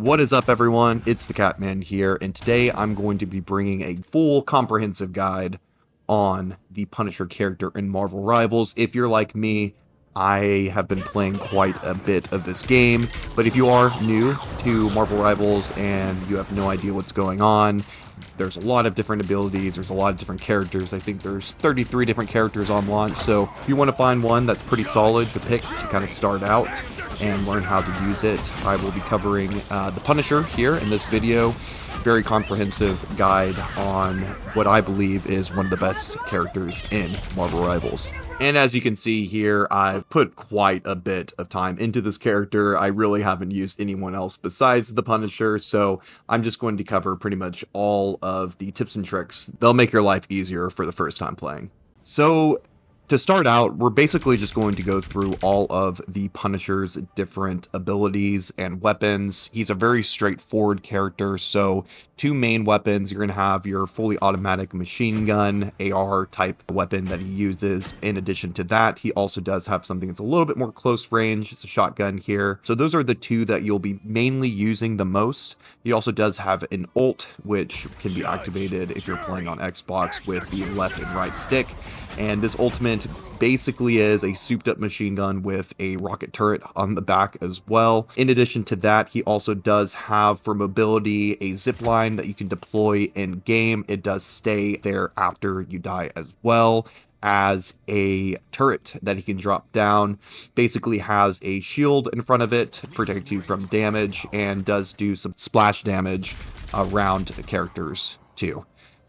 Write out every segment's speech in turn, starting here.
What is up, everyone? It's the Catman here, and today I'm going to be bringing a full comprehensive guide on the Punisher character in Marvel Rivals. If you're like me, I have been playing quite a bit of this game, but if you are new to Marvel Rivals and you have no idea what's going on, there's a lot of different abilities, there's a lot of different characters. I think there's 33 different characters on launch, so if you want to find one that's pretty solid to pick to kind of start out and learn how to use it, I will be covering the Punisher here in this video. Very comprehensive guide on what I believe is one of the best characters in Marvel Rivals. And as you can see here, I've put quite a bit of time into this character. I really haven't used anyone else besides the Punisher, so I'm just going to cover pretty much all of the tips and tricks. They'll make your life easier for the first time playing. So to start out, we're basically just going to go through all of the Punisher's different abilities and weapons. He's a very straightforward character, so two main weapons. You're going to have your fully automatic machine gun, AR type weapon that he uses. In addition to that, he also does have something that's a little bit more close range. It's a shotgun here. So those are the two that you'll be mainly using the most. He also does have an ult, which can be activated if you're playing on Xbox with the left and right stick. And this ultimate basically is a souped up machine gun with a rocket turret on the back as well. In addition to that, he also does have for mobility a zipline that you can deploy in game. It does stay there after you die as well as a turret that he can drop down. Basically has a shield in front of it to protect you from damage and does do some splash damage around characters too.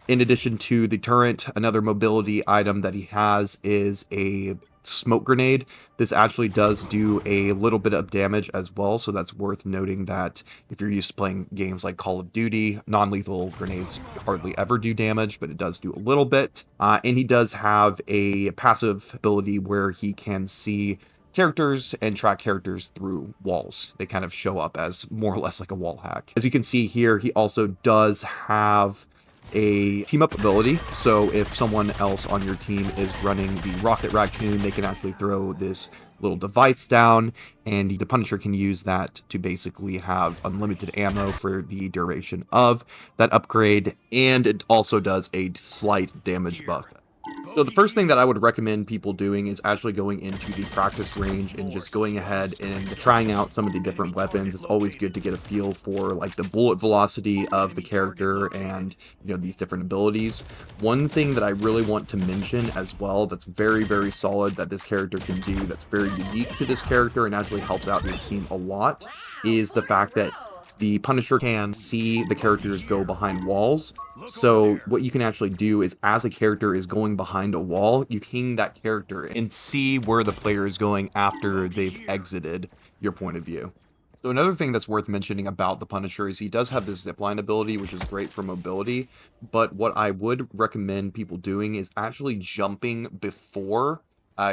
In addition to the turret, another mobility item that he has is a smoke grenade. This actually does do a little bit of damage as well, so that's worth noting that if you're used to playing games like Call of Duty, non-lethal grenades hardly ever do damage, but it does do a little bit. And he does have a passive ability where he can see characters and track characters through walls. They kind of show up as more or less like a wall hack. As you can see here, he also does have a team up ability, so if someone else on your team is running the rocket raccoon, they can actually throw this little device down, and the Punisher can use that to basically have unlimited ammo for the duration of that upgrade, and it also does a slight damage buff. So the first thing that I would recommend people doing is actually going into the practice range and just going ahead and trying out some of the different weapons. It's always good to get a feel for like the bullet velocity of the character and, you know, these different abilities. One thing that I really want to mention as well that's very, very solid that this character can do, that's very unique to this character and actually helps out your team a lot, is the fact that the Punisher can see the characters go behind walls. So what you can actually do is, as a character is going behind a wall, you ping that character and see where the player is going after they've exited your point of view. So another thing that's worth mentioning about the Punisher is he does have this zipline ability, which is great for mobility. But what I would recommend people doing is actually jumping before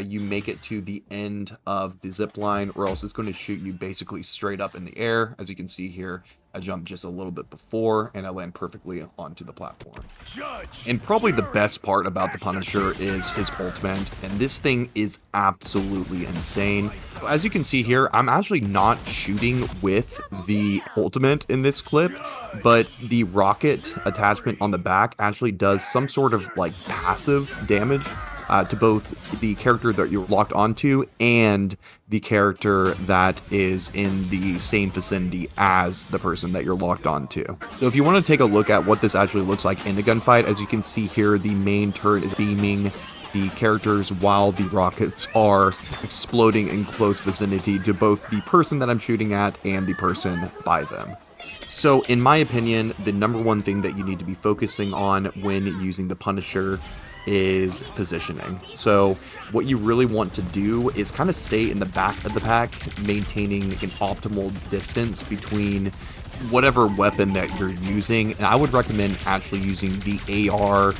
you make it to the end of the zip line, or else it's going to shoot you basically straight up in the air. As you can see here, I jumped just a little bit before and I land perfectly onto the platform. And probably the best part about the Punisher is his ultimate, and this thing is absolutely insane. As you can see here, I'm actually not shooting with the ultimate in this clip, but the rocket attachment on the back actually does some sort of like passive damage to both the character that you're locked onto and the character that is in the same vicinity as the person that you're locked onto. So if you want to take a look at what this actually looks like in the gunfight, as you can see here, the main turret is beaming the characters while the rockets are exploding in close vicinity to both the person that I'm shooting at and the person by them. So in my opinion, the number one thing that you need to be focusing on when using the Punisher is positioning. So what you really want to do is kind of stay in the back of the pack, maintaining an optimal distance between whatever weapon that you're using. And I would recommend actually using the AR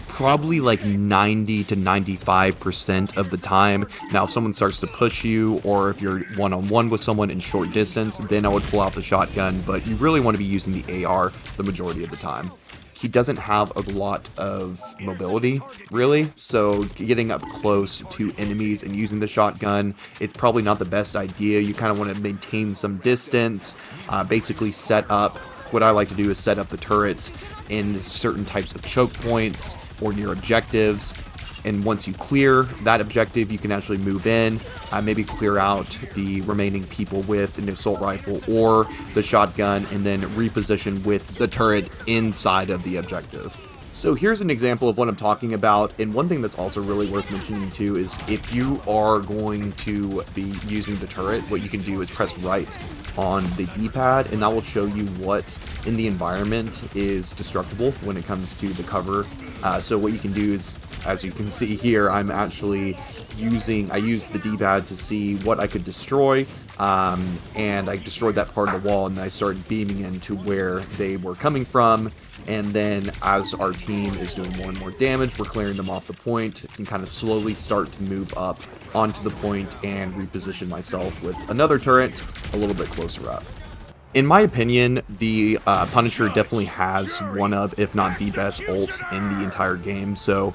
probably like 90 to 95% of the time. Now, if someone starts to push you, or if you're one-on-one with someone in short distance, then I would pull out the shotgun, but you really want to be using the AR the majority of the time. he doesn't have a lot of mobility, really, so getting up close to enemies and using the shotgun, it's probably not the best idea. You kind of want to maintain some distance, basically set up, what I like to do is set up the turret in certain types of choke points or near objectives, and once you clear that objective, you can actually move in, maybe clear out the remaining people with an assault rifle or the shotgun, and then reposition with the turret inside of the objective. So here's an example of what I'm talking about, and one thing that's also really worth mentioning too is if you are going to be using the turret, what you can do is press right on the D-pad, and that will show you what in the environment is destructible when it comes to the cover. So what you can do is, as you can see here, I'm actually I used the D-pad to see what I could destroy, and I destroyed that part of the wall, and I started beaming into where they were coming from, and then as our team is doing more and more damage, we're clearing them off the point, and kind of slowly start to move up onto the point and reposition myself with another turret a little bit closer up. In my opinion, the Punisher definitely has one of, if not the best ult in the entire game, so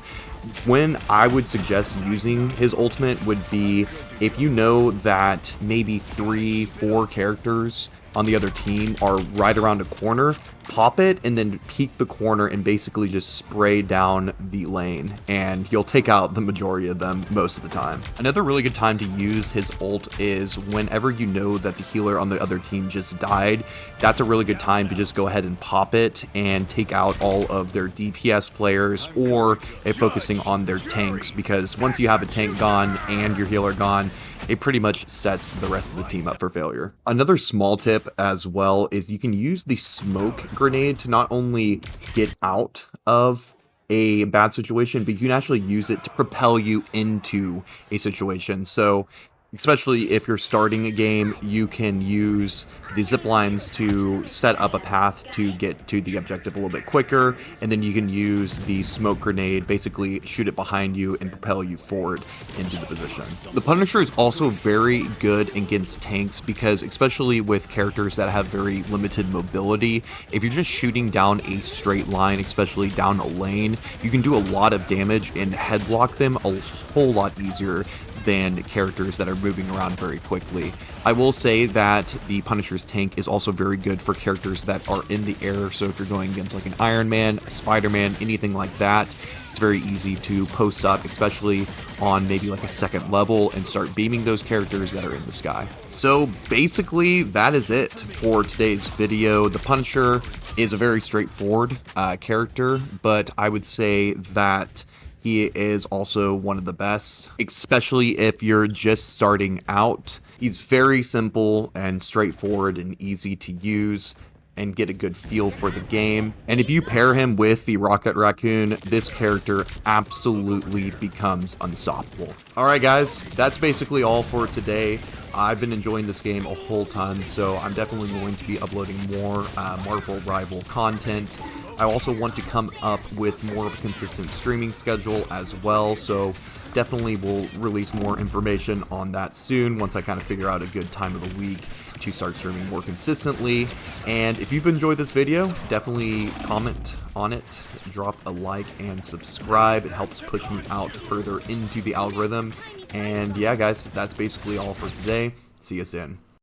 when I would suggest using his ultimate would be if you know that maybe 3-4 characters on the other team are right around a corner, pop it and then peek the corner and basically just spray down the lane, and you'll take out the majority of them most of the time. Another really good time to use his ult is whenever you know that the healer on the other team just died. That's a really good time to just go ahead and pop it and take out all of their DPS players, or if focusing on their tanks, because once you have a tank gone and your healer gone, it pretty much sets the rest of the team up for failure. Another small tip as well is you can use the smoke grenade to not only get out of a bad situation, but you can actually use it to propel you into a situation. So especially if you're starting a game, you can use the zip lines to set up a path to get to the objective a little bit quicker, and then you can use the smoke grenade, basically shoot it behind you and propel you forward into the position. The Punisher is also very good against tanks because, especially with characters that have very limited mobility, if you're just shooting down a straight line, especially down a lane, you can do a lot of damage and headlock them a whole lot easier than characters that are moving around very quickly. I will say that the Punisher's tank is also very good for characters that are in the air, so if you're going against like an Iron Man, a Spider-Man, anything like that, it's very easy to post up, especially on maybe like a second level, and start beaming those characters that are in the sky. So basically that is it for today's video. The Punisher is a very straightforward character, but I would say that he is also one of the best, especially if you're just starting out. He's very simple and straightforward and easy to use and get a good feel for the game. And if you pair him with the Rocket Raccoon, this character absolutely becomes unstoppable. Alright guys, that's basically all for today. I've been enjoying this game a whole ton, so I'm definitely going to be uploading more Marvel Rival content. I also want to come up with more of a consistent streaming schedule as well, so definitely will release more information on that soon once I kind of figure out a good time of the week to start streaming more consistently. And if you've enjoyed this video, definitely comment on it, drop a like, and subscribe. It helps push me out further into the algorithm. And yeah guys, that's basically all for today. See you soon.